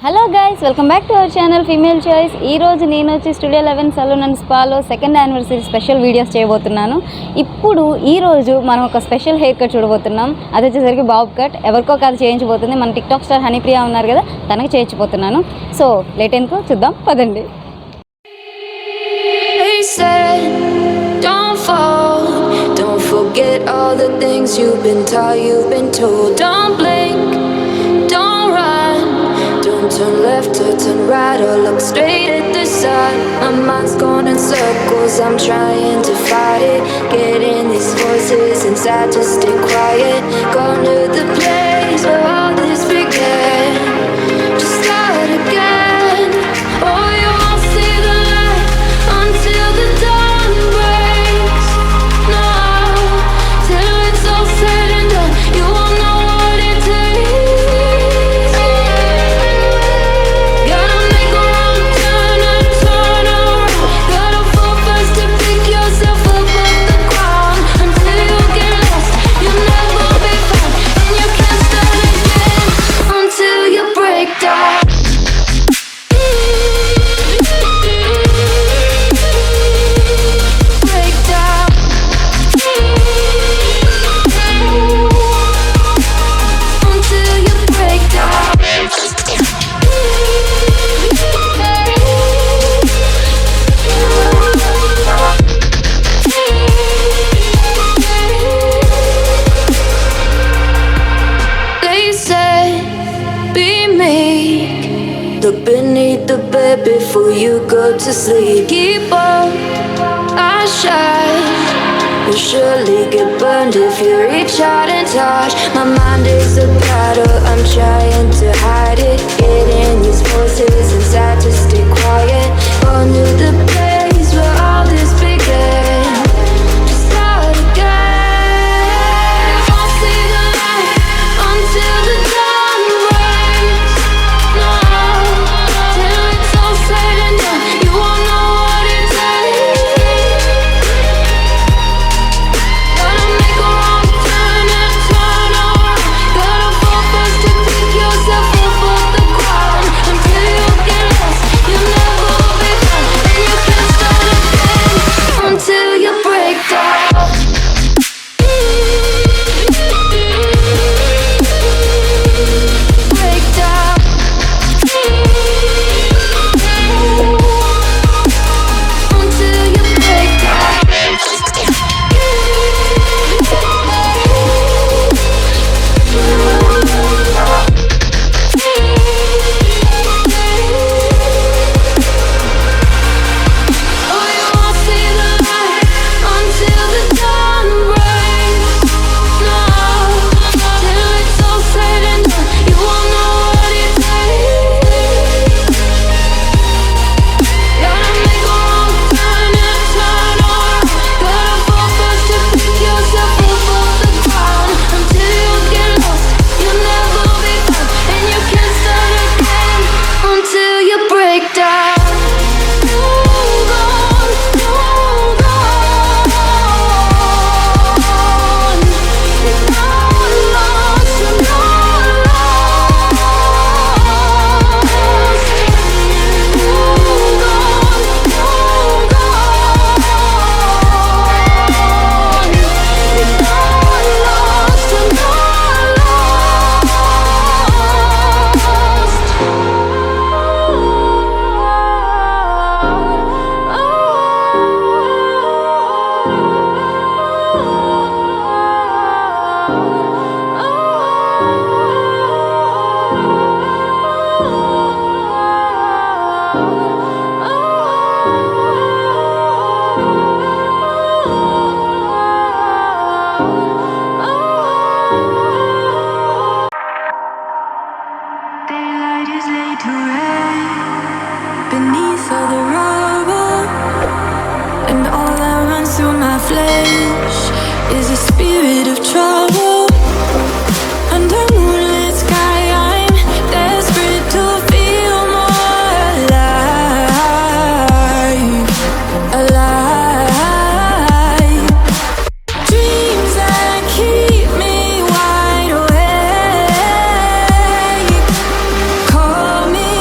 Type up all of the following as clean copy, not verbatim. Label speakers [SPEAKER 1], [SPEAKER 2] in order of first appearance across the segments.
[SPEAKER 1] Hello guys, welcome back to our channel female choice. ఈరోజు నేను వచ్చి స్టూడియో 11 సలూన్ అండ్ స్పాలో సెకండ్ యానివర్సరీ స్పెషల్ వీడియోస్ చేయబోతున్నాను. ఇప్పుడు ఈరోజు మనం ఒక స్పెషల్ హెయిర్ కట్ చూడబోతున్నాం. అది వచ్చేసరికి బాబ్ కట్. ఎవరికో కాదు చేయించబోతుంది, మన టిక్టాక్ స్టార్ ప్రియా ఉన్నారు కదా, తనకి చేయించబోతున్నాను. సో లేట్ ఎందుకు చూద్దాం పదండి. Don't forget all the things you've been taught, you've been told. Don't blink, don't run, don't turn left or turn right or look straight at the sun. My mind's going in circles, I'm trying to fight it. Getting these voices inside to stay quiet. Gone to the place where all this began. Just start again. Oh, you won't see the light until the dawn breaks. No, till it's all said and done, you won't know what it takes. Gotta make a wrong turn and turn around. Gotta fall fast to pick yourself up off the ground. Until you get lost, you'll never be found, and you can't start again until you break down. Break down. Until you break down. They said, be meek, look beneath the bed before you go to sleep. Keep on, I shine. You'll surely get burned if you reach out and touch. My mind is a battle, I'm trying to hide it. Getting these voices inside to stay quiet. Gone to the place where all this began. Just start again. Won't see the light until the dawn breaks. No, till it's all said and done, you won't know what it takes. Gotta make a wrong turn and turn around. Gotta fall fast to pick yourself up off the ground. Until you get lost, you'll never be found, and you can't start again until you break down. Break down. Until you break down. Oh, you won't see the light until the dawn breaks. No, till it's all said and done, you won't know what it takes. Gotta make a wrong turn and turn around. Gotta fall fast to pick yourself up off the ground. Until you get lost, you'll never be found, and you can't start again until you break down. Hold on, hold on. You're not lost, you're not lost. Hold on, hold on. You're not lost, you're not
[SPEAKER 2] Daylight is laid to rest beneath all the rubble, and all that runs through my flesh is a spirit of trouble. Under moonlit sky, I'm desperate to feel more alive, alive. Dreams that keep me wide awake, call me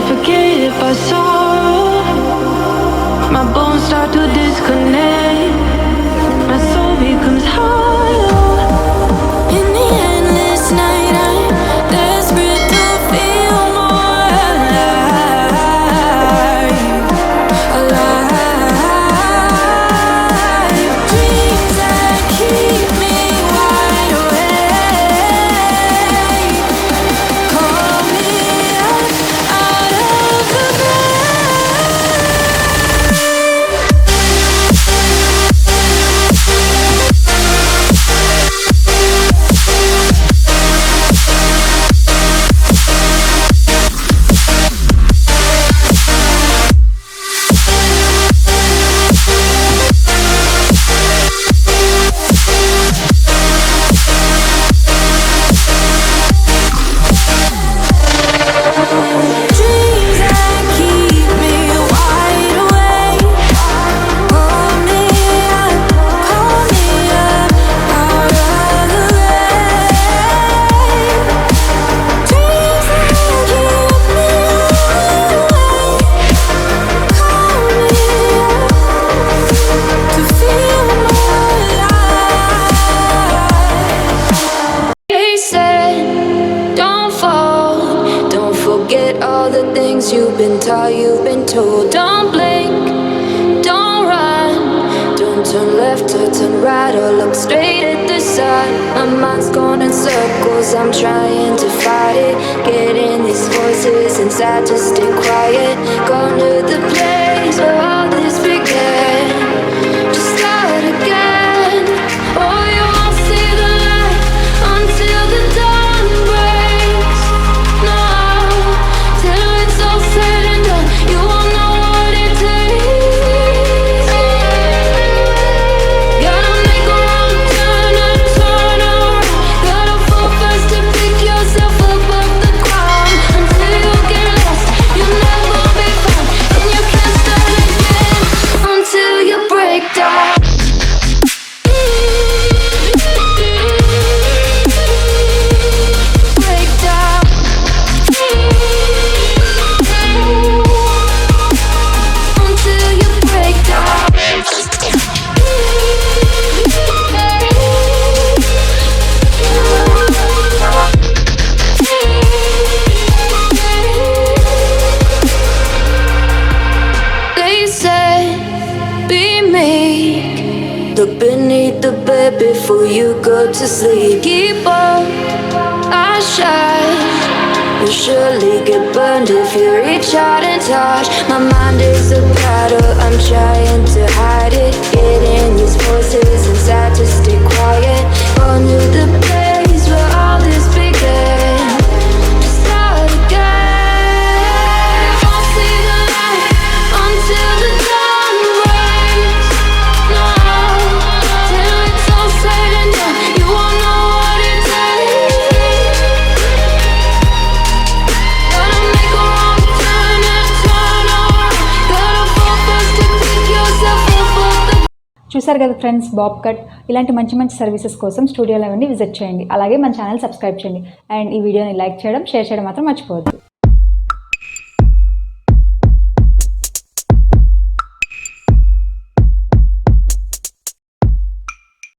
[SPEAKER 2] suffocated by sorrow. My bones start to disconnect. My soul becomes hollow. In the endless night, I'm desperate to feel more alive. Alive. Dreams that keep me wide awake. Call me up out of the you've been taught, you've been told. Don't blink, don't run, don't turn left or turn right or look straight at the sun. My mind's going in circles, I'm trying to fight it. Getting these voices inside to stay quiet. Going to the place where all this began. Just start again. Oh, you won't see the light until the dawn breaks. No, till it's all said and done, you won't know what it takes. Gotta make a wrong turn and turn around. Gotta fall fast to pick yourself up off the ground. Until you get lost, you'll never be found. And you can't start again until you break down. Break down. Until you break down. They said, be meek. Look beneath the bed before you go to sleep. Keep on, I shine. You'll surely get burned if you reach out and touch. My mind is a battle, I'm trying to hide it. Getting these voices inside to stay quiet. Going to the place where all this began. Just start again. Won't see the light until the dawn breaks. No, till it's all said and done, you won't know what it takes. Gotta make a wrong turn and turn around. Gotta fall fast to pick yourself up off the.
[SPEAKER 3] చూసారు కదా friends, Bob cut. ఇలాంటి మంచి మంచి services కోసం studio 11ని visit చేయండి. అలాగే మన channel subscribe చేయండి. అండ్ ఈ వీడియోని లైక్ చేయడం, షేర్ చేయడం మాత్రం మర్చిపోవద్దు.